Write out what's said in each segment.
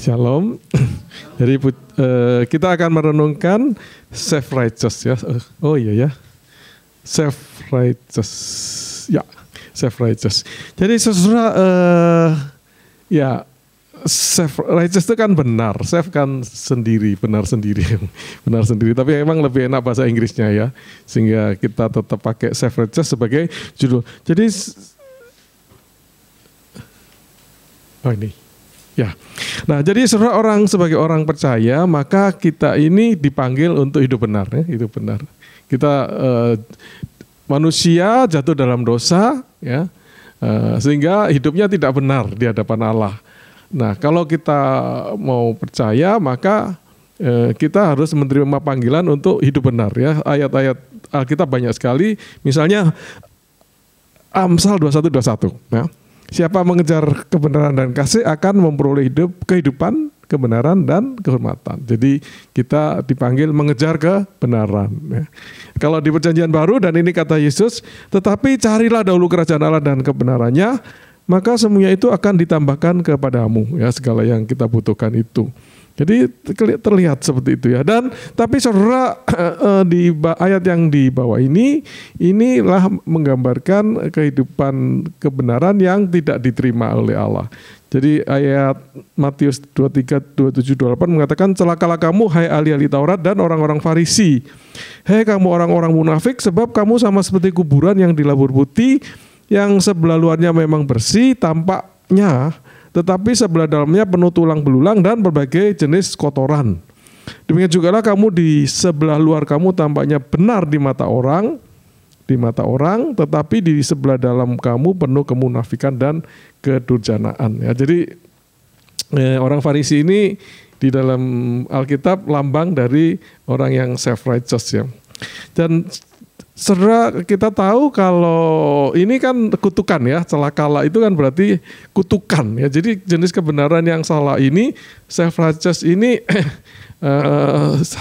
Shalom. Jadi kita akan merenungkan self righteous ya. Oh iya ya. Self righteous. Ya, self righteous. Jadi saudara ya self righteous itu kan benar, self kan sendiri, benar sendiri. Benar sendiri, tapi emang lebih enak bahasa Inggrisnya ya. Sehingga kita tetap pakai self righteous sebagai judul. Jadi ini ya. Nah, jadi saudara sebagai orang percaya, maka kita ini dipanggil untuk hidup benar ya, hidup benar. Kita manusia jatuh dalam dosa ya. Sehingga hidupnya tidak benar di hadapan Allah. Nah, kalau kita mau percaya, maka kita harus menerima panggilan untuk hidup benar ya. Ayat-ayat Alkitab banyak sekali, misalnya Amsal 21:21 ya. Siapa mengejar kebenaran dan kasih akan memperoleh kehidupan, kebenaran dan kehormatan. Jadi kita dipanggil mengejar kebenaran. Ya. Kalau di Perjanjian Baru, dan ini kata Yesus, tetapi carilah dahulu kerajaan Allah dan kebenarannya, maka semuanya itu akan ditambahkan kepadamu. Ya, segala yang kita butuhkan itu. Jadi terlihat seperti itu ya. Dan tapi saudara di ayat yang di bawah inilah menggambarkan kehidupan kebenaran yang tidak diterima oleh Allah. Jadi ayat Matius 23, 27, 28 mengatakan, celakalah kamu hai ahli-ahli Taurat dan orang-orang Farisi. Hai kamu orang-orang munafik, sebab kamu sama seperti kuburan yang dilabur putih, yang sebelah luarnya memang bersih tampaknya, tetapi sebelah dalamnya penuh tulang belulang dan berbagai jenis kotoran. Demikian jugalah kamu di sebelah luar kamu tampaknya benar di mata orang, tetapi di sebelah dalam kamu penuh kemunafikan dan kedurjanaan. Ya, jadi orang Farisi ini di dalam Alkitab lambang dari orang yang self-righteous ya. Dan saudara, kita tahu kalau ini kan kutukan ya, celakalah itu kan berarti kutukan ya. Jadi jenis kebenaran yang salah ini, self-righteous ini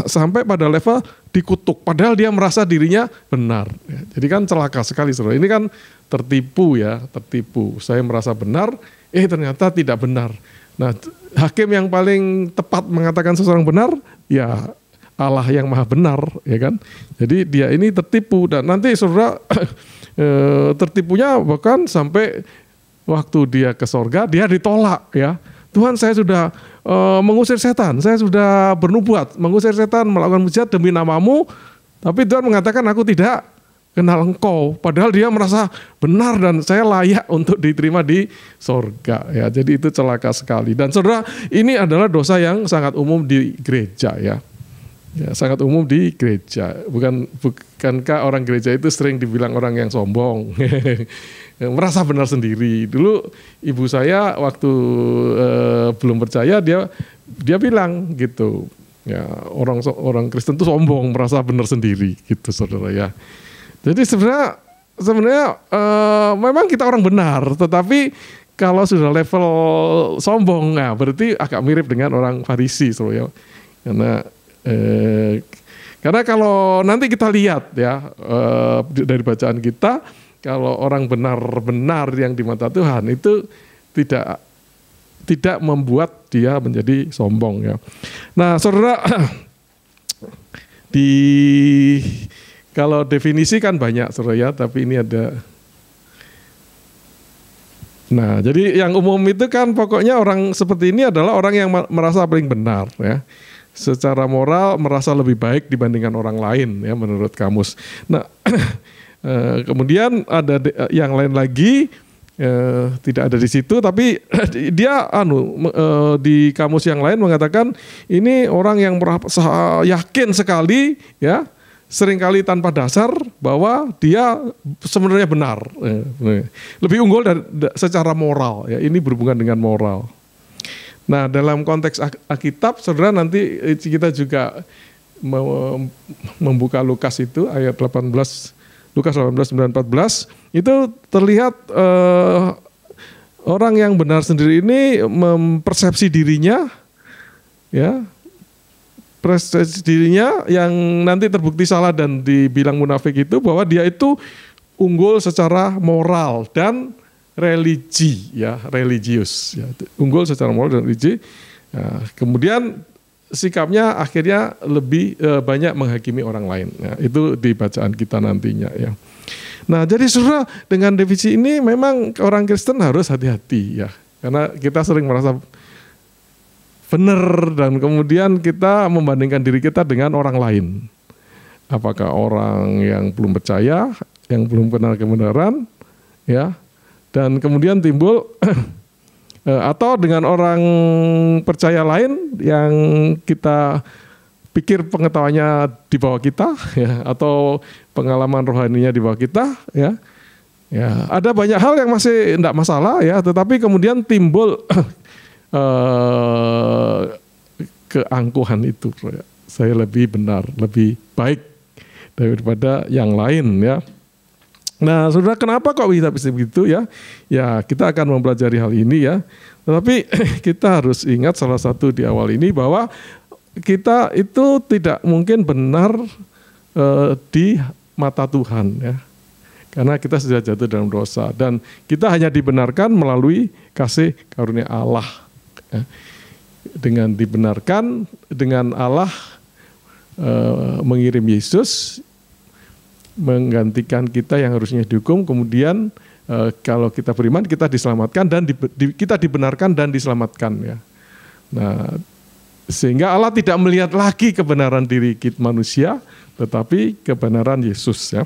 sampai pada level dikutuk, padahal dia merasa dirinya benar. Ya. Jadi kan celaka sekali saudara. Ini kan tertipu ya, tertipu. Saya merasa benar, ternyata tidak benar. Nah, hakim yang paling tepat mengatakan seseorang benar, ya Allah yang maha benar, ya kan. Jadi dia ini tertipu, dan nanti saudara tertipunya bahkan sampai waktu dia ke sorga dia ditolak ya. Tuhan, saya sudah mengusir setan, saya sudah bernubuat mengusir setan, melakukan mujizat demi namamu, tapi Tuhan mengatakan aku tidak kenal engkau, padahal dia merasa benar dan saya layak untuk diterima di sorga ya. Jadi itu celaka sekali. Dan saudara, ini adalah dosa yang sangat umum di gereja ya. Ya, sangat umum di gereja. Bukankah orang gereja itu sering dibilang orang yang sombong, merasa benar sendiri. Dulu ibu saya waktu belum percaya, dia bilang gitu. Ya, orang Kristen itu sombong, merasa benar sendiri, gitu saudara ya. Jadi sebenarnya memang kita orang benar, tetapi kalau sudah level sombong, nah berarti agak mirip dengan orang Farisi, saudara ya. Karena kalau nanti kita lihat ya dari bacaan kita, kalau orang benar-benar yang di mata Tuhan itu tidak membuat dia menjadi sombong ya. Nah, saudara, kalau definisi kan banyak saudara ya, tapi ini ada. Nah, jadi yang umum itu kan pokoknya orang seperti ini adalah orang yang merasa paling benar ya. Secara moral merasa lebih baik dibandingkan orang lain ya menurut kamus. Nah, kemudian ada yang lain lagi tidak ada di situ, tapi dia di kamus yang lain mengatakan ini orang yang yakin sekali ya, seringkali tanpa dasar bahwa dia sebenarnya benar, lebih unggul secara moral ya. Ini berhubungan dengan moral. Nah, dalam konteks Alkitab, saudara, nanti kita juga membuka Lukas itu ayat 18, Lukas 18, 9, 14, itu terlihat orang yang benar sendiri ini mempersepsi dirinya, ya, persepsi dirinya yang nanti terbukti salah dan dibilang munafik itu bahwa dia itu unggul secara moral dan religi ya, religius ya, unggul secara moral dan religi. Nah, kemudian sikapnya akhirnya lebih banyak menghakimi orang lain. Nah, itu di bacaan kita nantinya ya. Nah, jadi saudara, dengan definisi ini memang orang Kristen harus hati-hati ya. Karena kita sering merasa benar dan kemudian kita membandingkan diri kita dengan orang lain. Apakah orang yang belum percaya, yang belum kenal kebenaran ya. Dan kemudian timbul atau dengan orang percaya lain yang kita pikir pengetahuannya di bawah kita ya, atau pengalaman rohaninya di bawah kita ya. Ya, ada banyak hal yang masih tidak masalah ya, tetapi kemudian timbul keangkuhan itu. Saya lebih benar, lebih baik daripada yang lain ya. Nah, saudara, kenapa kok bisa begitu ya? Ya, kita akan mempelajari hal ini ya. Tetapi kita harus ingat salah satu di awal ini bahwa kita itu tidak mungkin benar di mata Tuhan ya. Karena kita sudah jatuh dalam dosa dan kita hanya dibenarkan melalui kasih karunia Allah. Ya. Dengan dibenarkan dengan Allah mengirim Yesus menggantikan kita yang harusnya dihukum, kemudian kalau kita beriman kita diselamatkan dan kita dibenarkan dan diselamatkan ya. Nah, sehingga Allah tidak melihat lagi kebenaran diri kita manusia, tetapi kebenaran Yesus ya.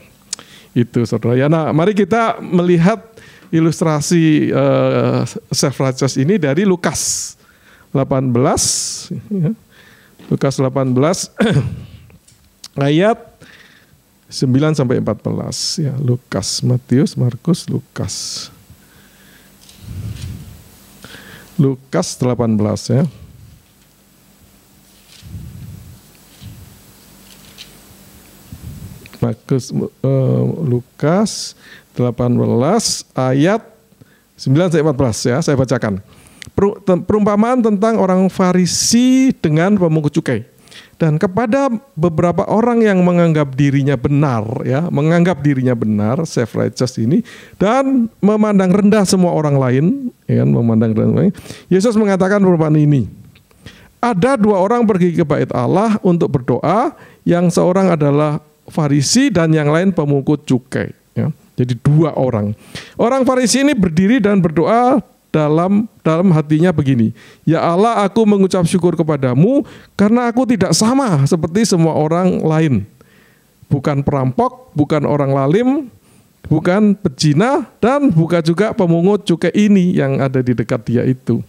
Itu saudara ya. Nah, mari kita melihat ilustrasi self righteous ini dari Lukas 18 ya. Lukas 18 ayat 9 sampai 14 ya. Lukas, Matius, Markus, Lukas. Lukas 18 ya. Lukas 18 ayat 9 sampai 14 ya, saya bacakan. Perumpamaan tentang orang Farisi dengan pemungut cukai. Dan kepada beberapa orang yang menganggap dirinya benar ya, menganggap dirinya benar, self righteous ini, dan memandang rendah semua orang lain, ya, memandang rendah. Yesus mengatakan perumpamaan ini. Ada dua orang pergi ke bait Allah untuk berdoa, yang seorang adalah Farisi dan yang lain pemungut cukai. Ya. Jadi dua orang. Orang Farisi ini berdiri dan berdoa dalam hatinya begini, ya Allah, aku mengucap syukur kepadamu karena aku tidak sama seperti semua orang lain. Bukan perampok, bukan orang lalim, bukan pezina, dan bukan juga pemungut cukai ini yang ada di dekat dia itu.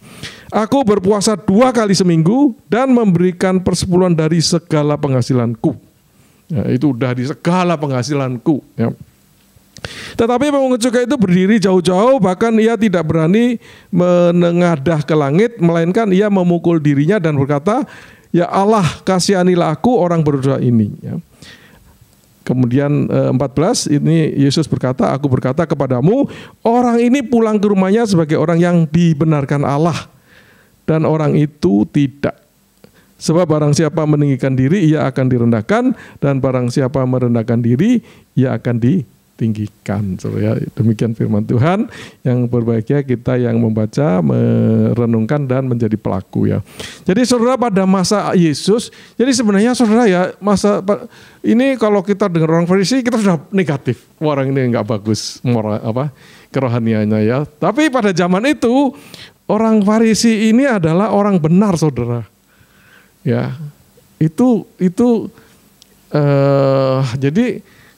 Aku berpuasa 2 kali seminggu dan memberikan persepuluhan dari segala penghasilanku. Ya, itu dari segala penghasilanku ya. Tetapi pemungut cukai itu berdiri jauh-jauh, bahkan ia tidak berani menengadah ke langit, melainkan ia memukul dirinya dan berkata, ya Allah, kasihanilah aku orang berdosa ini. Ya. Kemudian 14 ini Yesus berkata, aku berkata kepadamu, orang ini pulang ke rumahnya sebagai orang yang dibenarkan Allah, dan orang itu tidak. Sebab barang siapa meninggikan diri, ia akan direndahkan, dan barang siapa merendahkan diri, ia akan ditinggikan. So, ya, demikian firman Tuhan yang berbahagia kita yang membaca, merenungkan dan menjadi pelaku ya. Jadi saudara, pada masa Yesus, jadi sebenarnya saudara ya, masa ini kalau kita dengar orang Farisi kita sudah negatif, orang ini nggak bagus moral kerohaniannya ya. Tapi pada zaman itu orang Farisi ini adalah orang benar saudara. Ya,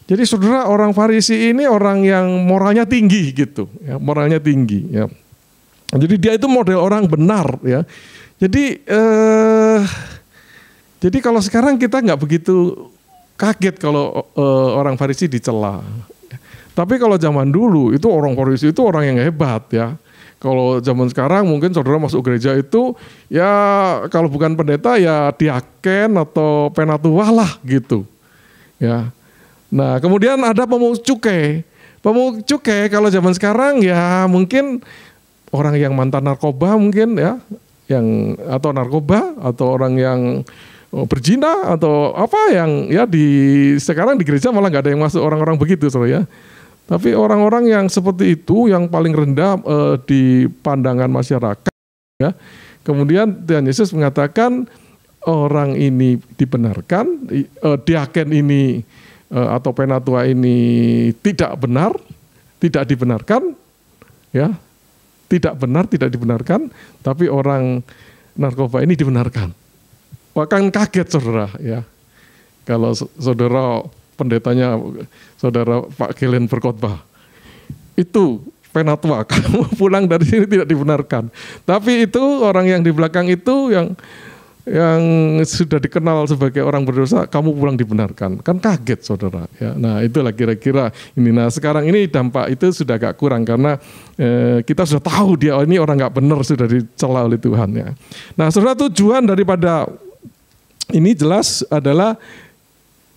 jadi saudara, orang Farisi ini orang yang moralnya tinggi gitu, ya, moralnya tinggi. Ya. Jadi dia itu model orang benar, ya. Jadi kalau sekarang kita nggak begitu kaget kalau orang Farisi dicela. Tapi kalau zaman dulu itu orang Farisi itu orang yang hebat, ya. Kalau zaman sekarang mungkin saudara masuk gereja itu ya kalau bukan pendeta ya diaken atau penatua lah gitu. Ya. Nah, kemudian ada pemungut cukai. Pemungut cukai kalau zaman sekarang ya mungkin orang yang mantan narkoba mungkin ya, yang atau narkoba atau orang yang berzina atau apa yang ya sekarang di gereja malah nggak ada yang masuk orang-orang begitu saudara ya. Tapi orang-orang yang seperti itu yang paling rendah di pandangan masyarakat ya. kemudian Tuhan Yesus mengatakan orang ini dibenarkan, diaken ini atau penatua ini tidak benar, tidak dibenarkan, ya, tidak benar, tidak dibenarkan, tapi orang narkoba ini dibenarkan. Bahkan kaget saudara, ya, kalau saudara pendetanya, saudara Pak Gelen berkhotbah, itu penatua, kamu pulang dari sini tidak dibenarkan. Tapi itu orang yang di belakang itu yang sudah dikenal sebagai orang berdosa, kamu pulang dibenarkan. Kan kaget saudara. Ya. Nah itulah kira-kira ini. Nah sekarang ini dampak itu sudah agak kurang karena kita sudah tahu dia ini orang nggak benar, sudah dicela oleh Tuhan. Ya. Nah saudara, tujuan daripada ini jelas adalah,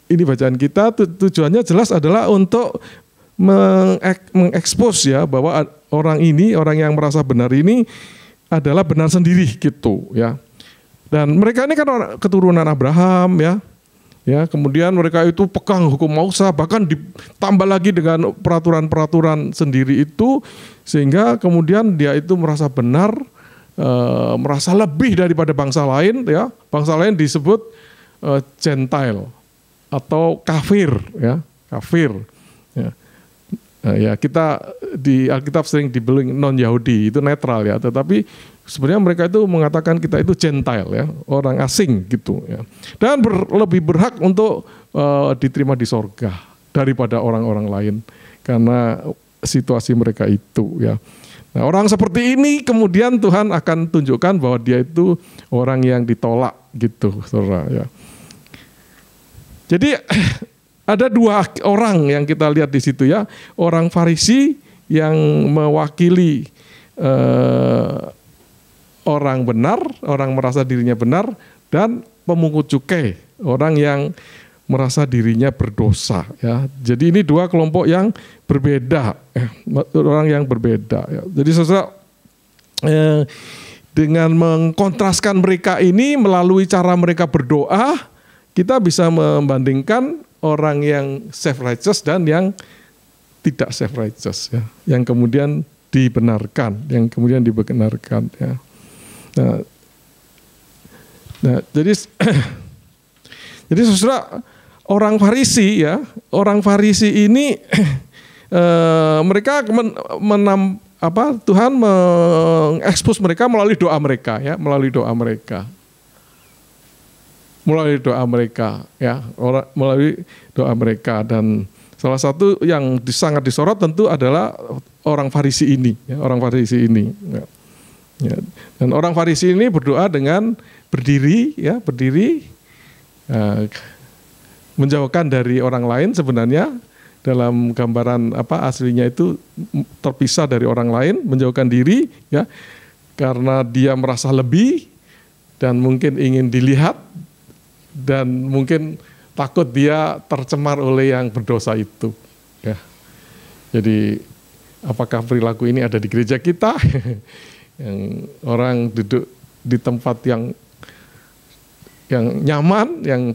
ini bacaan kita tujuannya jelas adalah untuk mengekspos ya bahwa orang ini, orang yang merasa benar ini adalah benar sendiri gitu ya. Dan mereka ini kan keturunan Abraham ya. Ya, kemudian mereka itu pegang hukum Musa, bahkan ditambah lagi dengan peraturan-peraturan sendiri itu, sehingga kemudian dia itu merasa benar, merasa lebih daripada bangsa lain ya. Bangsa lain disebut Gentile atau kafir ya, kafir. Ya. Ya kita di Alkitab sering dibilang non-Yahudi, itu netral ya, tetapi sebenarnya mereka itu mengatakan kita itu Gentile ya, orang asing gitu ya. Dan lebih berhak untuk diterima di sorga daripada orang-orang lain karena situasi mereka itu ya. Nah, orang seperti ini kemudian Tuhan akan tunjukkan bahwa dia itu orang yang ditolak gitu, saudara ya. Jadi ada dua orang yang kita lihat di situ ya, orang Farisi yang mewakili orang benar, orang merasa dirinya benar, dan pemungut cukai, orang yang merasa dirinya berdosa. Ya. Jadi ini dua kelompok yang berbeda, orang yang berbeda. Ya. Jadi saudara, dengan mengkontraskan mereka ini melalui cara mereka berdoa, kita bisa membandingkan orang yang self-righteous dan yang tidak self-righteous, ya, yang kemudian dibenarkan, ya. Nah, jadi saudara, orang Farisi ya, orang Farisi ini mereka Tuhan mengekspos mereka melalui doa mereka ya, melalui doa mereka ya, melalui doa mereka. Dan salah satu yang sangat disorot tentu adalah orang Farisi ini ya, orang Farisi ini ya. Ya. Dan orang Farisi ini berdoa dengan berdiri menjauhkan dari orang lain. Sebenarnya dalam gambaran aslinya itu terpisah dari orang lain, menjauhkan diri ya, karena dia merasa lebih dan mungkin ingin dilihat, dan mungkin takut dia tercemar oleh yang berdosa itu. Ya. Jadi apakah perilaku ini ada di gereja kita? Yang orang duduk di tempat yang nyaman, yang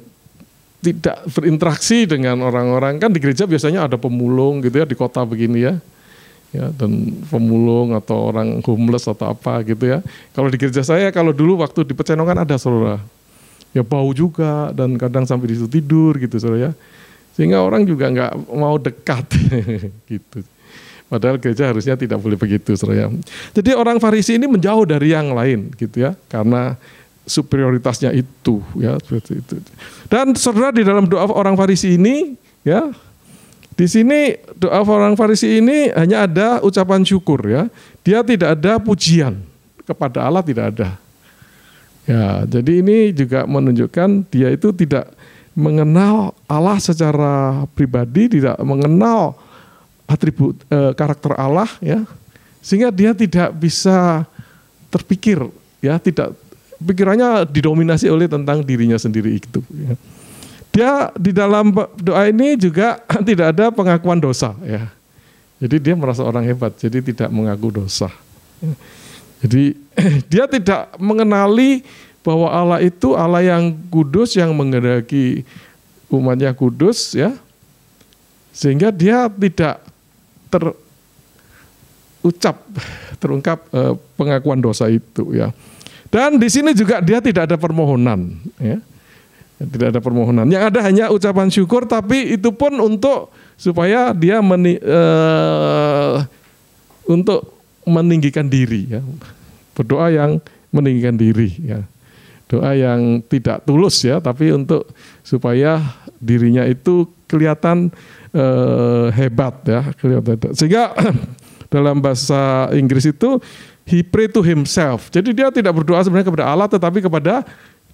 tidak berinteraksi dengan orang-orang. Kan di gereja biasanya ada pemulung gitu ya, di kota begini ya. Ya, dan pemulung atau orang homeless atau apa gitu ya. Kalau di gereja saya, kalau dulu waktu di Pecenongan ada saudara. Ya bau juga dan kadang sampai di situ tidur gitu saudara ya. Sehingga orang juga nggak mau dekat gitu. Padahal gereja harusnya tidak boleh begitu saudara ya. Jadi orang Farisi ini menjauh dari yang lain gitu ya, karena superioritasnya itu ya, seperti itu. Dan saudara, di dalam doa orang Farisi ini ya, di sini doa orang Farisi ini hanya ada ucapan syukur ya. Dia tidak ada pujian kepada Allah, tidak ada. Ya, jadi ini juga menunjukkan dia itu tidak mengenal Allah secara pribadi, tidak mengenal atribut karakter Allah ya. Sehingga dia tidak bisa terpikir ya, tidak, pikirannya didominasi oleh tentang dirinya sendiri itu ya. Dia di dalam doa ini juga tidak ada pengakuan dosa ya. Jadi dia merasa orang hebat, jadi tidak mengaku dosa. Jadi dia tidak mengenali bahwa Allah itu Allah yang kudus, yang menghendaki umatnya kudus ya. Sehingga dia tidak terungkap pengakuan dosa itu ya. Dan di sini juga dia tidak ada permohonan, ya. Tidak ada permohonan. Yang ada hanya ucapan syukur, tapi itu pun untuk supaya dia untuk meninggikan diri, ya. Berdoa yang meninggikan diri, ya. Doa yang tidak tulus, ya, tapi untuk supaya dirinya itu kelihatan hebat, ya, kelihatan. Sehingga dalam bahasa Inggris itu he pray to himself. Jadi dia tidak berdoa sebenarnya kepada Allah, tetapi kepada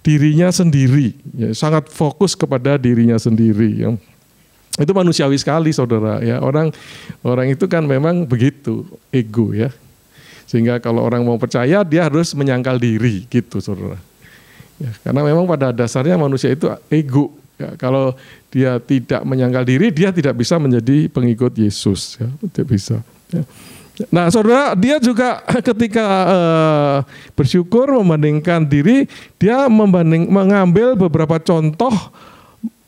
dirinya sendiri. Ya, sangat fokus kepada dirinya sendiri. Ya. Itu manusiawi sekali, saudara. Ya, orang itu kan memang begitu, ego, ya. Sehingga kalau orang mau percaya, dia harus menyangkal diri, gitu, saudara. Ya, karena memang pada dasarnya manusia itu ego. Ya, kalau dia tidak menyangkal diri, dia tidak bisa menjadi pengikut Yesus. Ya, tidak bisa. Ya. Nah, saudara, dia juga ketika bersyukur membandingkan diri, dia mengambil beberapa contoh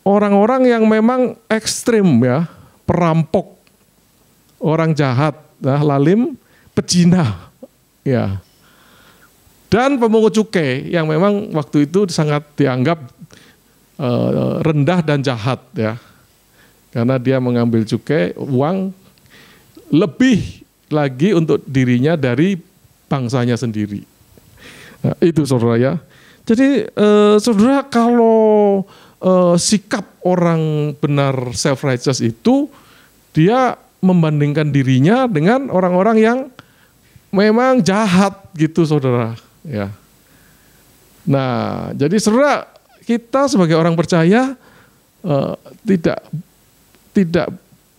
orang-orang yang memang ekstrim, ya, perampok, orang jahat, nah, lalim, pezina, ya, dan pemungut cukai yang memang waktu itu sangat dianggap rendah dan jahat, ya, karena dia mengambil cukai uang lebih lagi untuk dirinya dari bangsanya sendiri. Nah, itu, saudara, ya. Jadi saudara, kalau sikap orang benar self-righteous itu, dia membandingkan dirinya dengan orang-orang yang memang jahat, gitu, saudara, ya. Nah, jadi saudara, kita sebagai orang percaya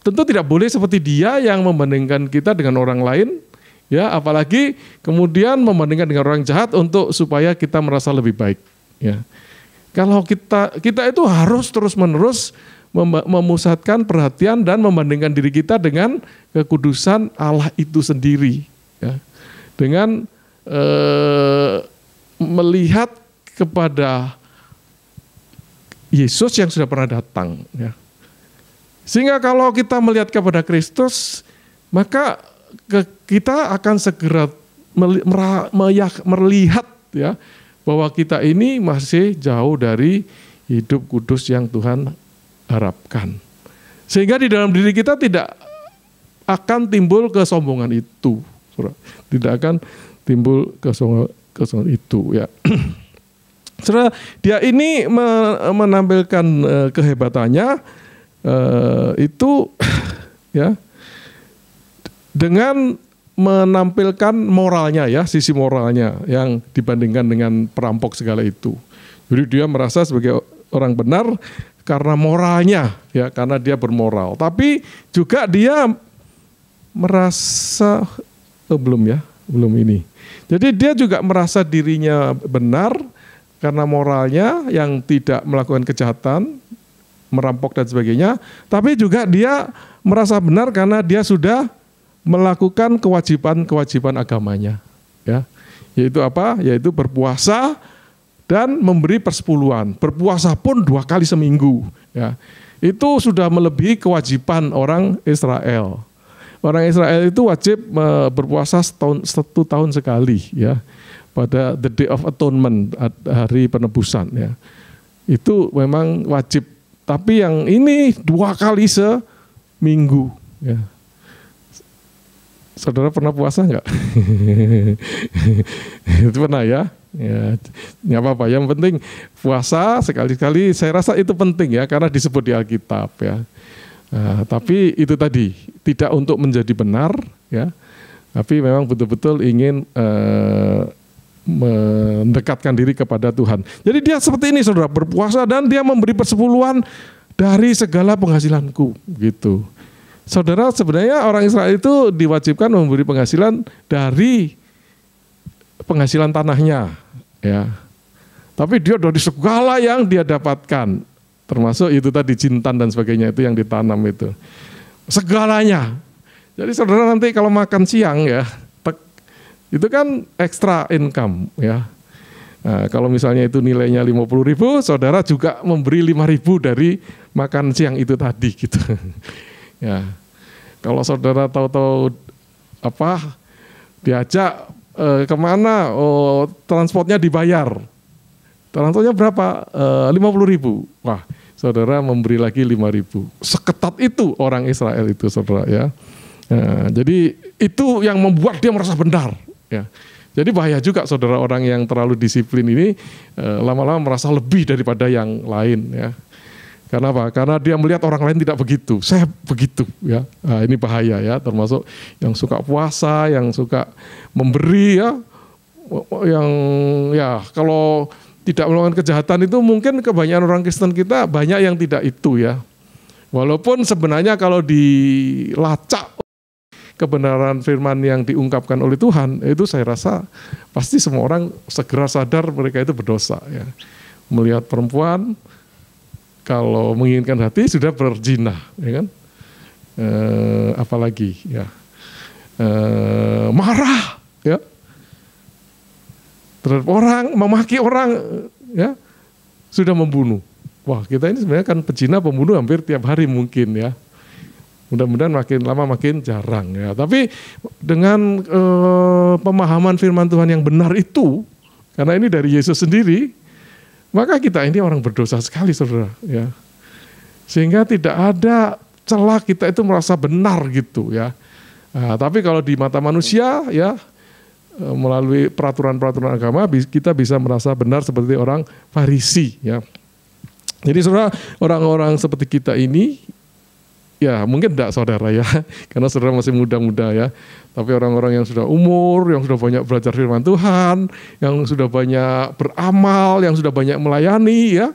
tentu tidak boleh seperti dia yang membandingkan kita dengan orang lain, ya, apalagi kemudian membandingkan dengan orang jahat untuk supaya kita merasa lebih baik, ya. Kalau kita itu harus terus-menerus memusatkan perhatian dan membandingkan diri kita dengan kekudusan Allah itu sendiri, ya. Dengan melihat kepada Yesus yang sudah pernah datang, ya. Sehingga kalau kita melihat kepada Kristus, maka kita akan segera melihat, ya, bahwa kita ini masih jauh dari hidup kudus yang Tuhan harapkan. Sehingga di dalam diri kita tidak akan timbul kesombongan itu. Tidak akan timbul kesombongan itu, ya. Saudara, dia ini menampilkan kehebatannya itu, ya, dengan menampilkan moralnya, ya, sisi moralnya yang dibandingkan dengan perampok segala itu. Jadi dia merasa sebagai orang benar karena moralnya, ya, karena dia bermoral. Tapi juga dia merasa belum ini. Jadi dia juga merasa dirinya benar karena moralnya yang tidak melakukan kejahatan, merampok dan sebagainya, tapi juga dia merasa benar karena dia sudah melakukan kewajiban agamanya, ya. Yaitu apa? Yaitu berpuasa dan memberi persepuluhan. Berpuasa pun 2 kali seminggu, ya. Itu sudah melebihi kewajiban orang Israel. Orang Israel itu wajib berpuasa 1 tahun sekali, ya. Pada the Day of Atonement, hari penebusan, ya. Itu memang wajib. Tapi yang ini 2 kali seminggu, ya. Saudara pernah puasa enggak? Itu pernah, ya. Ya, nggak apa-apa. Yang penting puasa sekali-kali. Saya rasa itu penting, ya, karena disebut di Alkitab, ya. Nah, tapi itu tadi tidak untuk menjadi benar, ya. Tapi memang betul-betul ingin mendekatkan diri kepada Tuhan. Jadi dia seperti ini, saudara, berpuasa dan dia memberi persepuluhan dari segala penghasilanku, gitu. Saudara, sebenarnya orang Israel itu diwajibkan memberi penghasilan dari penghasilan tanahnya, ya. Tapi dia dari segala yang dia dapatkan, termasuk itu tadi jintan dan sebagainya itu yang ditanam itu, segalanya. Jadi saudara nanti kalau makan siang, ya, itu kan extra income, ya. Nah, kalau misalnya itu nilainya 50.000, saudara juga memberi 5.000 dari makan siang itu tadi, gitu. Ya, kalau saudara tahu-tahu diajak kemana? Oh, transportnya dibayar. Transportnya berapa? 50.000. Wah, saudara memberi lagi 5.000. Seketat itu orang Israel itu, saudara ya. Jadi itu yang membuat dia merasa benar. Ya. Jadi bahaya juga saudara, orang yang terlalu disiplin ini lama-lama merasa lebih daripada yang lain ya. Karena apa? Karena dia melihat orang lain tidak begitu, saya begitu ya. Nah, ini bahaya ya, termasuk yang suka puasa, yang suka memberi ya, yang ya kalau tidak melakukan kejahatan itu mungkin kebanyakan orang Kristen kita banyak yang tidak itu ya. Walaupun sebenarnya kalau dilacak kebenaran firman yang diungkapkan oleh Tuhan, itu saya rasa pasti semua orang segera sadar mereka itu berdosa ya. Melihat perempuan, kalau menginginkan hati sudah berzina, ya kan? Apalagi ya, marah, ya, terhadap orang, memaki orang, ya, sudah membunuh. Wah, kita ini sebenarnya kan pezina, pembunuh hampir tiap hari mungkin ya. Mudah-mudahan makin lama makin jarang ya. Tapi dengan pemahaman firman Tuhan yang benar itu, karena ini dari Yesus sendiri, maka kita ini orang berdosa sekali, saudara. Ya. Sehingga tidak ada celah kita itu merasa benar gitu ya. Nah, tapi kalau di mata manusia ya, melalui peraturan-peraturan agama kita bisa merasa benar seperti orang Farisi ya. Jadi saudara, orang-orang seperti kita ini ya mungkin tidak saudara ya, karena saudara masih muda-muda ya. Tapi orang-orang yang sudah umur, yang sudah banyak belajar firman Tuhan, yang sudah banyak beramal, yang sudah banyak melayani ya,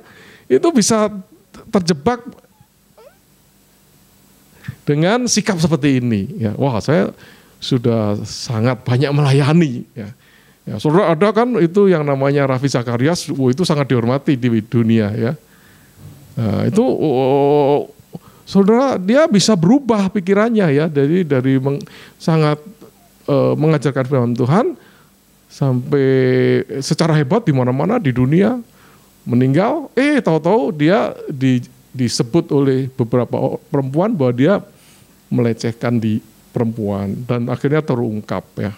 itu bisa terjebak dengan sikap seperti ini ya. Wah, saya sudah sangat banyak melayani ya. Ya, saudara ada kan itu yang namanya Ravi Zacharias, itu sangat dihormati di dunia ya. Nah, itu saudara dia bisa berubah pikirannya ya, dari sangat mengajarkan firman Tuhan sampai secara hebat di mana-mana di dunia, meninggal, tahu-tahu dia disebut oleh beberapa perempuan bahwa dia melecehkan di perempuan dan akhirnya terungkap ya.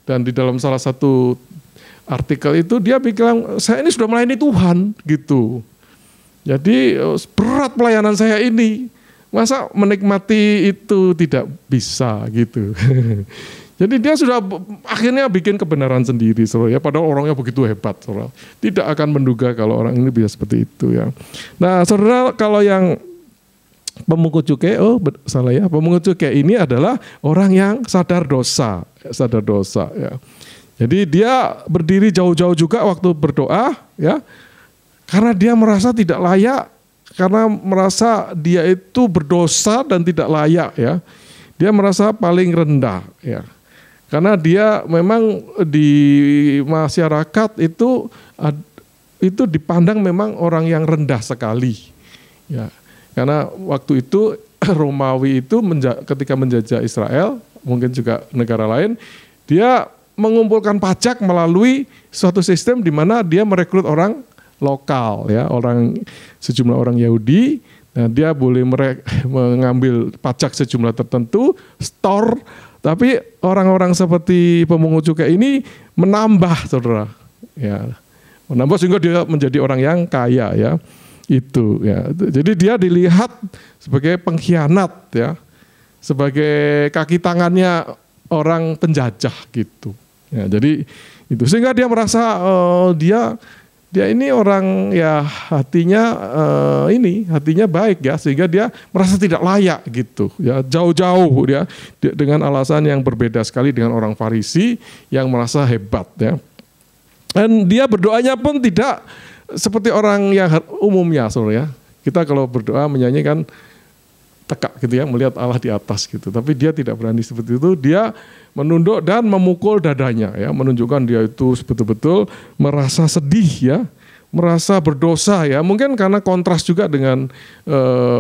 Dan di dalam salah satu artikel itu dia bilang, saya ini sudah melayani Tuhan gitu. Jadi berat pelayanan saya ini, masa menikmati itu tidak bisa gitu. Jadi dia sudah akhirnya bikin kebenaran sendiri, saudara ya. Padahal orangnya begitu hebat, saudara. Tidak akan menduga kalau orang ini bisa seperti itu ya. Nah, saudara, kalau yang pemungut cukai, pemungut cukai ini adalah orang yang sadar dosa ya. Jadi dia berdiri jauh-jauh juga waktu berdoa ya. Karena dia merasa tidak layak, karena merasa dia itu berdosa dan tidak layak ya. Dia merasa paling rendah ya. Karena dia memang di masyarakat itu dipandang memang orang yang rendah sekali. Ya. Karena waktu itu Romawi itu ketika menjajah Israel, mungkin juga negara lain, dia mengumpulkan pajak melalui suatu sistem di mana dia merekrut orang lokal ya, sejumlah orang Yahudi. Nah, dia boleh mengambil pajak sejumlah tertentu, store, tapi orang-orang seperti pemungut cukai ini menambah, saudara. Ya, menambah sehingga dia menjadi orang yang kaya ya. Itu ya. Jadi dia dilihat sebagai pengkhianat ya, sebagai kaki tangannya orang penjajah gitu. Ya, jadi itu sehingga dia merasa dia ini orang ya hatinya baik ya, sehingga dia merasa tidak layak gitu ya, jauh-jauh dia dengan alasan yang berbeda sekali dengan orang Farisi yang merasa hebat ya. Dan dia berdoanya pun tidak seperti orang yang umumnya, saudara ya. Kita kalau berdoa menyanyikan tegak gitu ya, melihat Allah di atas gitu. Tapi dia tidak berani seperti itu, dia menunduk dan memukul dadanya ya, menunjukkan dia itu betul-betul merasa sedih ya, merasa berdosa ya. Mungkin karena kontras juga dengan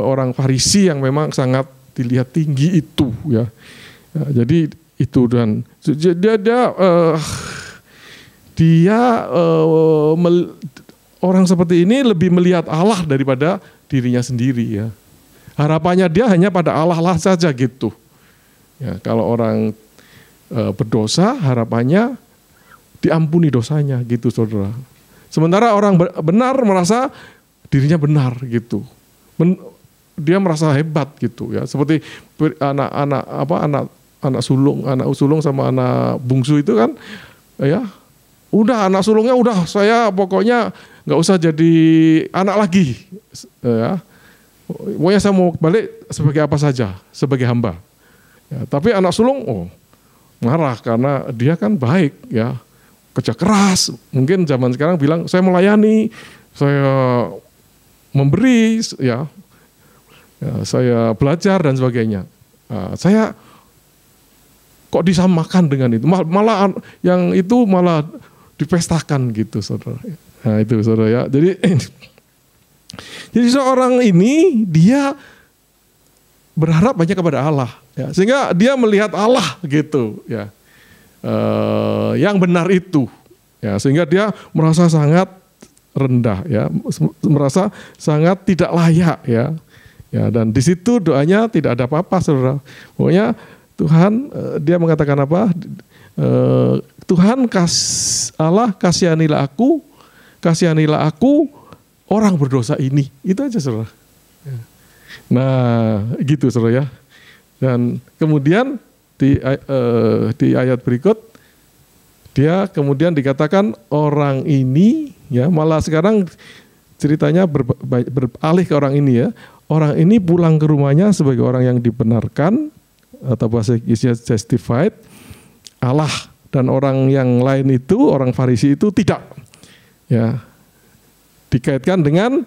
orang Farisi yang memang sangat dilihat tinggi itu ya. Jadi itu, dan orang seperti ini lebih melihat Allah daripada dirinya sendiri ya. Harapannya dia hanya pada Allah lah saja gitu. Ya, kalau orang berdosa, harapannya diampuni dosanya gitu, saudara. Sementara orang benar merasa dirinya benar gitu, dia merasa hebat gitu ya. Seperti anak sulung sama anak bungsu itu kan, ya udah anak sulungnya udah saya pokoknya nggak usah jadi anak lagi, ya. Pokoknya saya mau balik sebagai apa saja, sebagai hamba. Ya, tapi anak sulung marah karena dia kan baik ya, kerja keras. Mungkin zaman sekarang bilang saya melayani, saya memberi, ya saya belajar dan sebagainya. Saya kok disamakan dengan itu, malah yang itu malah dipestakan gitu, saudara. Nah itu, saudara ya. Jadi seorang ini dia berharap banyak kepada Allah, ya, sehingga dia melihat Allah gitu, ya, yang benar itu, ya, sehingga dia merasa sangat rendah, ya, merasa sangat tidak layak, ya, dan di situ doanya tidak ada apa-apa, saudara. Pokoknya Tuhan, dia mengatakan apa? Tuhan Allah kasihanilah aku orang berdosa ini. Itu aja, saudara. Nah, gitu, saudara ya. Dan kemudian di ayat berikut dia kemudian dikatakan orang ini, ya, malah sekarang ceritanya beralih ke orang ini, ya. Orang ini pulang ke rumahnya sebagai orang yang dibenarkan atau bahasa Inggrisnya justified. Allah dan orang yang lain itu, orang Farisi itu tidak, ya, dikaitkan dengan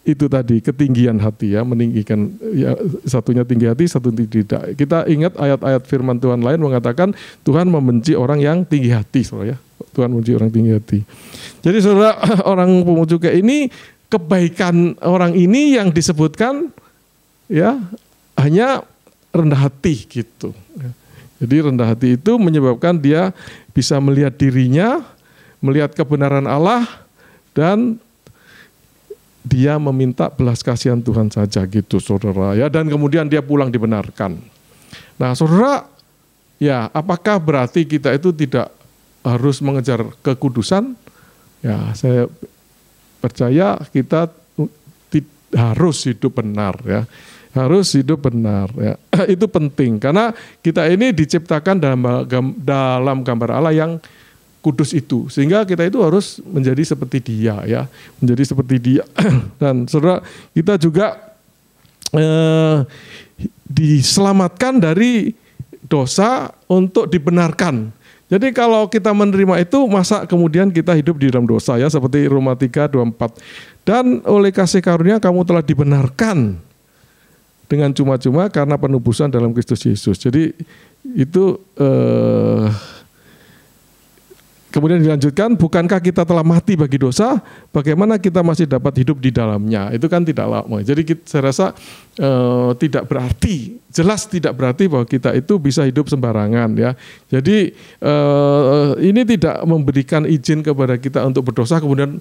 itu tadi, ketinggian hati, ya, meninggikan, ya, satunya tinggi hati, satu tidak. Kita ingat ayat-ayat firman Tuhan lain mengatakan Tuhan membenci orang yang tinggi hati, saudara, ya. Tuhan membenci orang tinggi hati. Jadi saudara, orang pemungut cukai ini, kebaikan orang ini yang disebutkan, ya, hanya rendah hati gitu. Jadi rendah hati itu menyebabkan dia bisa melihat dirinya, melihat kebenaran Allah, dan dia meminta belas kasihan Tuhan saja gitu, saudara, ya. Dan kemudian dia pulang dibenarkan. Nah, saudara, ya, apakah berarti kita itu tidak harus mengejar kekudusan? Ya, saya percaya kita harus hidup benar, ya. Harus hidup benar, ya. Itu penting karena kita ini diciptakan dalam gambar Allah yang kudus itu, sehingga kita itu harus menjadi seperti dia, ya, menjadi seperti dia. Dan saudara, kita juga diselamatkan dari dosa untuk dibenarkan. Jadi kalau kita menerima itu, masa kemudian kita hidup di dalam dosa, ya, seperti Roma 3:24. Dan oleh kasih karunia kamu telah dibenarkan dengan cuma-cuma karena penebusan dalam Kristus Yesus. Jadi itu kemudian dilanjutkan, bukankah kita telah mati bagi dosa, bagaimana kita masih dapat hidup di dalamnya? Itu kan tidak lama. Jadi saya rasa tidak berarti, jelas tidak berarti bahwa kita itu bisa hidup sembarangan, ya. Jadi ini tidak memberikan izin kepada kita untuk berdosa kemudian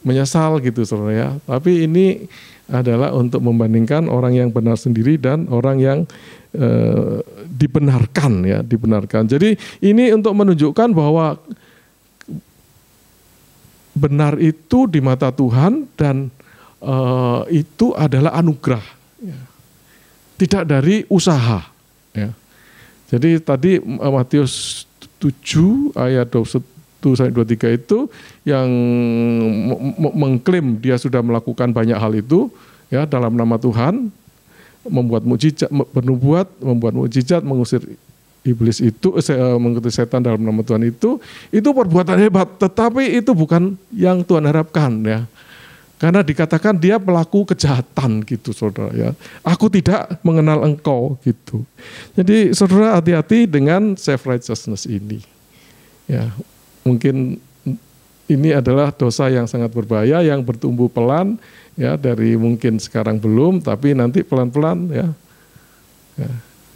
menyesal gitu, saudara, ya. Tapi ini adalah untuk membandingkan orang yang benar sendiri dan orang yang dibenarkan, ya, dibenarkan. Jadi ini untuk menunjukkan bahwa benar itu di mata Tuhan dan itu adalah anugerah, ya. Tidak dari usaha, ya. Jadi tadi Matius 7 ayat 21-23 itu yang mengklaim dia sudah melakukan banyak hal itu, ya, dalam nama Tuhan, membuat mukjizat, bernubuat, membuat mukjizat, mengusir iblis itu, mengikuti setan dalam nama Tuhan itu perbuatan hebat, tetapi itu bukan yang Tuhan harapkan, ya. Karena dikatakan dia pelaku kejahatan gitu, saudara, ya. Aku tidak mengenal engkau gitu. Jadi saudara, hati-hati dengan self righteousness ini, ya. Mungkin ini adalah dosa yang sangat berbahaya yang bertumbuh pelan, ya, dari mungkin sekarang belum, tapi nanti pelan-pelan, ya.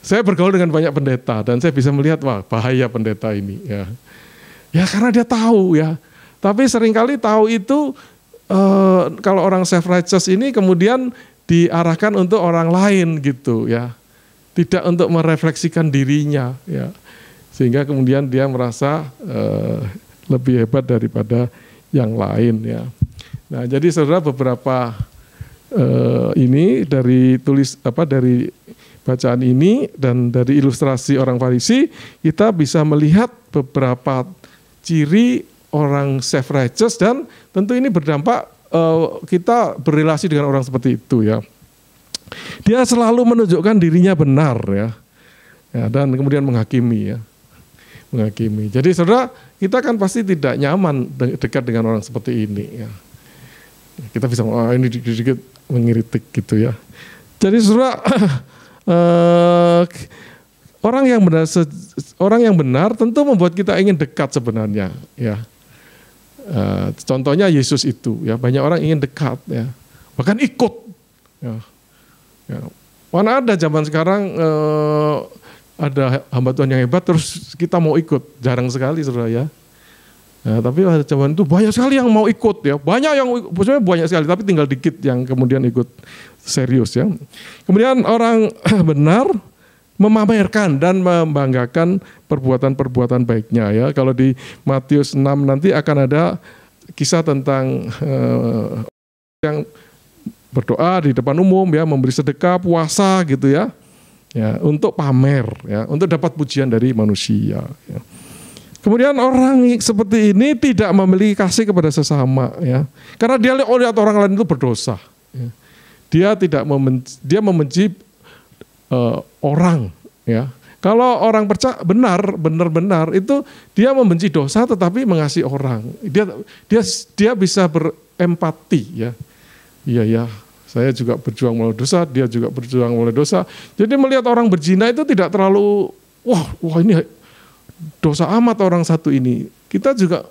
Saya bergaul dengan banyak pendeta dan saya bisa melihat, wah, bahaya pendeta ini, ya. Ya karena dia tahu, ya. Tapi seringkali tahu itu kalau orang self righteous ini kemudian diarahkan untuk orang lain gitu, ya. Tidak untuk merefleksikan dirinya, ya. sehingga kemudian dia merasa lebih hebat daripada yang lain ya. Nah, jadi saudara, beberapa ini dari dari bacaan ini dan dari ilustrasi orang Farisi, kita bisa melihat beberapa ciri orang self righteous, dan tentu ini berdampak kita berrelasi dengan orang seperti itu ya. Dia selalu menunjukkan dirinya benar ya, dan kemudian menghakimi ya. Menghakimi. Jadi saudara, kita kan pasti tidak nyaman dekat dengan orang seperti ini ya. Kita bisa ini dikit-dikit mengkritik gitu ya. Jadi saudara, orang yang benar tentu membuat kita ingin dekat sebenarnya ya. Contohnya Yesus itu ya, banyak orang ingin dekat ya, bahkan ikut ya. Mana ada zaman sekarang ada hamba Tuhan yang hebat terus kita mau ikut, jarang sekali saudara ya. Nah, tapi pada zaman itu banyak sekali yang mau ikut ya, banyak sekali, tapi tinggal dikit yang kemudian ikut serius ya. Kemudian orang benar memamerkan dan membanggakan perbuatan-perbuatan baiknya ya. Kalau di Matius 6 nanti akan ada kisah tentang yang berdoa di depan umum ya, memberi sedekah, puasa gitu ya. Ya, untuk pamer ya, untuk dapat pujian dari manusia ya. Kemudian orang seperti ini tidak memiliki kasih kepada sesama ya, karena dia lihat orang lain itu berdosa ya. Dia membenci orang ya. Kalau orang percaya benar itu dia membenci dosa tetapi mengasihi orang. Dia bisa berempati ya. Iya ya. Saya juga berjuang melawan dosa, dia juga berjuang melawan dosa. Jadi melihat orang berzina itu tidak terlalu, wah ini dosa amat orang satu ini. Kita juga,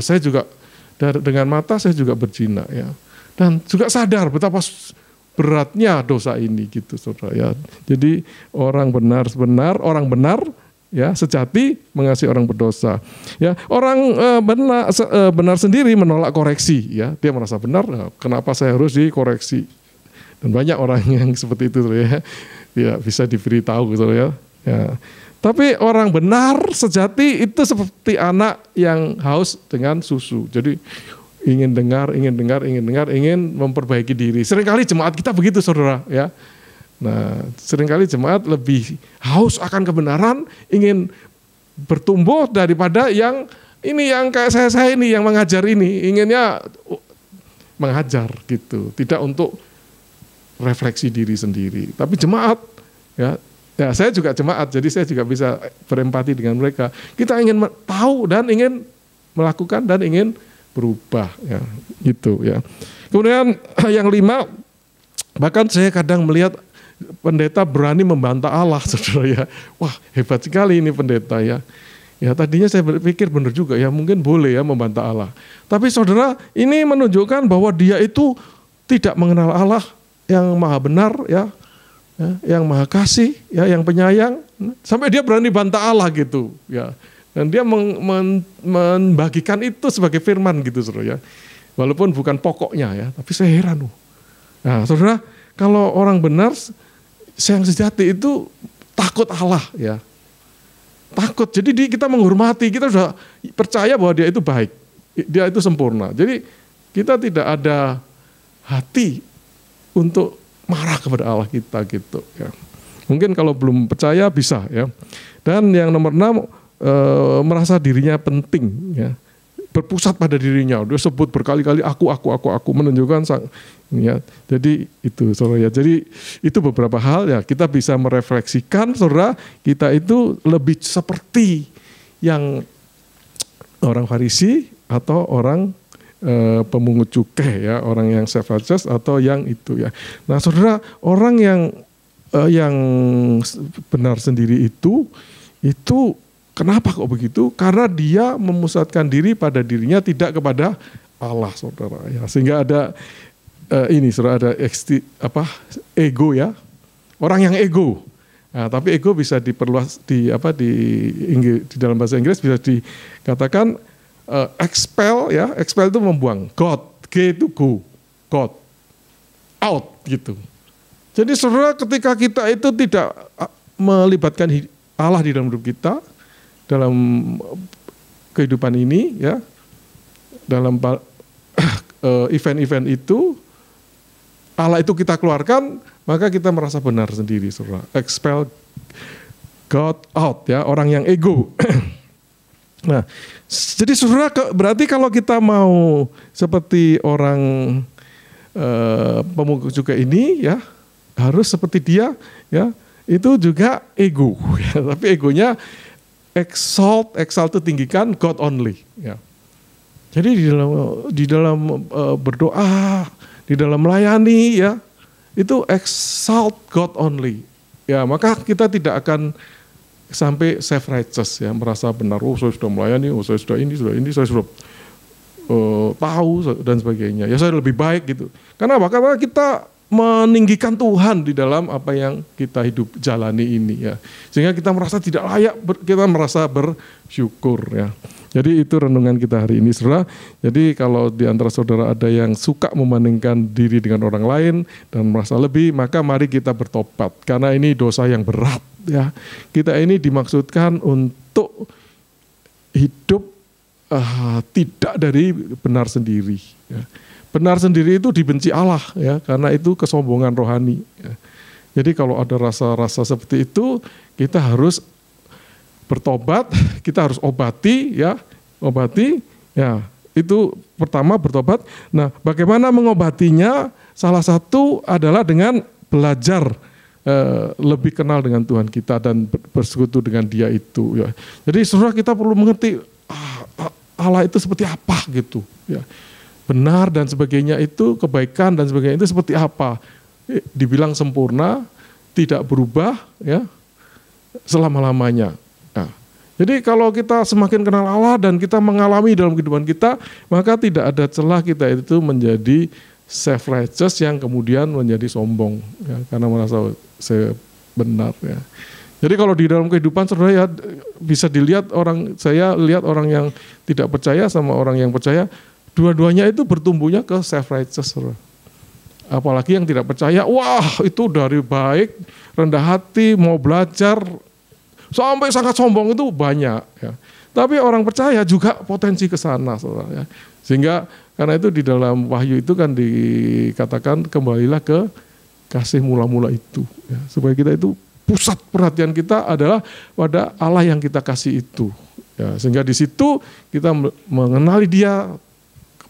saya juga dengan mata saya juga berzina ya. Dan juga sadar betapa beratnya dosa ini gitu saudara ya. Jadi orang benar ya sejati mengasihi orang berdosa. Ya, orang benar sendiri menolak koreksi ya. Dia merasa benar, kenapa saya harus dikoreksi? Dan banyak orang yang seperti itu ya. Ya bisa diberitahu gitu ya. Ya. Tapi orang benar sejati itu seperti anak yang haus dengan susu. Jadi ingin dengar, ingin memperbaiki diri. Seringkali jemaat kita begitu saudara ya. Nah, seringkali jemaat lebih haus akan kebenaran, ingin bertumbuh daripada yang kayak saya ini yang mengajar ini, inginnya mengajar gitu, tidak untuk refleksi diri sendiri. Tapi jemaat ya saya juga jemaat, jadi saya juga bisa berempati dengan mereka. Kita ingin tahu dan ingin melakukan dan ingin berubah ya, gitu ya. Kemudian yang 5, bahkan saya kadang melihat pendeta berani membantah Allah, saudara ya. Wah, hebat sekali ini pendeta ya. Ya tadinya saya berpikir benar juga ya, mungkin boleh ya membantah Allah. Tapi saudara, ini menunjukkan bahwa dia itu tidak mengenal Allah yang maha benar ya, yang maha kasih ya, yang penyayang. Sampai dia berani bantah Allah gitu ya. Dan dia membagikan itu sebagai firman gitu saudara ya. Walaupun bukan pokoknya ya, tapi saya heran. Nah saudara, kalau orang benar yang sejati itu takut Allah ya. Takut. Jadi kita menghormati, kita sudah percaya bahwa dia itu baik. Dia itu sempurna. Jadi kita tidak ada hati untuk marah kepada Allah kita gitu ya. Mungkin kalau belum percaya bisa ya. Dan yang nomor 6, merasa dirinya penting ya. Berpusat pada dirinya. Dia sebut berkali-kali aku menunjukkan ya. Jadi itu saudara ya. Jadi itu beberapa hal ya, kita bisa merefleksikan saudara, kita itu lebih seperti yang orang Farisi atau orang pemungut cukai ya, orang yang self righteous atau yang itu ya. Nah saudara, orang yang benar sendiri itu kenapa kok begitu? Karena dia memusatkan diri pada dirinya, tidak kepada Allah, saudara. Ya, sehingga ada saudara, ada ego ya, orang yang ego. Nah, tapi ego bisa diperluas di dalam bahasa Inggris bisa dikatakan expel ya. Expel itu membuang. God, G itu go, God, out gitu. Jadi saudara, ketika kita itu tidak melibatkan Allah di dalam hidup kita, dalam kehidupan ini, ya, dalam event-event itu, Allah itu kita keluarkan, maka kita merasa benar sendiri, saudara. Expel God out, ya, orang yang ego. Nah, jadi saudara, berarti kalau kita mau seperti orang pemungut cukai ini, ya, harus seperti dia, ya, itu juga ego, ya, tapi egonya exalt itu tinggikan God only, ya. Jadi di dalam berdoa, di dalam melayani, ya, itu exalt God only, ya, maka kita tidak akan sampai self righteous, ya, merasa benar, oh saya sudah melayani, oh saya sudah ini, saya sudah tahu dan sebagainya, ya saya lebih baik gitu. Karena apa? Karena kita meninggikan Tuhan di dalam apa yang kita hidup jalani ini, ya, sehingga kita merasa tidak layak, kita merasa bersyukur, ya. Jadi itu renungan kita hari ini, saudara. Jadi kalau di antara saudara ada yang suka membandingkan diri dengan orang lain dan merasa lebih, maka mari kita bertobat, karena ini dosa yang berat, ya. Kita ini dimaksudkan untuk hidup tidak dari benar sendiri, ya. Benar sendiri itu dibenci Allah, ya, karena itu kesombongan rohani, ya. Jadi kalau ada rasa-rasa seperti itu, kita harus bertobat, kita harus obati, ya, itu pertama bertobat. Nah, bagaimana mengobatinya? Salah satu adalah dengan belajar lebih kenal dengan Tuhan kita dan bersekutu dengan Dia itu, ya. Jadi saudara, kita perlu mengerti Allah itu seperti apa gitu, ya. Benar dan sebagainya itu, kebaikan dan sebagainya itu seperti apa? Dibilang sempurna, tidak berubah, ya, selama-lamanya. Nah, jadi kalau kita semakin kenal Allah dan kita mengalami dalam kehidupan kita, maka tidak ada celah kita itu menjadi self righteous yang kemudian menjadi sombong, ya, karena merasa saya benar, ya. Jadi kalau di dalam kehidupan saudara, ya, bisa dilihat saya lihat orang yang tidak percaya sama orang yang percaya, dua-duanya itu bertumbuhnya ke self righteous, saudara. Apalagi yang tidak percaya, wah itu dari baik, rendah hati, mau belajar, sampai sangat sombong itu banyak, ya. Tapi orang percaya juga potensi ke sana, saudara, ya. Sehingga karena itu di dalam Wahyu itu kan dikatakan kembalilah ke kasih mula-mula itu, ya. Supaya kita itu pusat perhatian kita adalah pada Allah yang kita kasih itu, ya. Sehingga di situ kita mengenali Dia,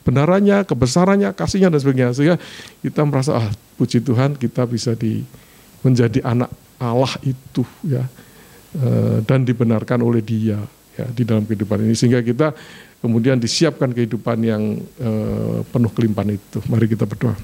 kebenarannya, kebesarannya, kasihnya dan sebagainya, sehingga kita merasa puji Tuhan kita bisa menjadi anak Allah itu, ya, dan dibenarkan oleh Dia, ya, di dalam kehidupan ini, sehingga kita kemudian disiapkan kehidupan yang penuh kelimpahan itu. Mari kita berdoa.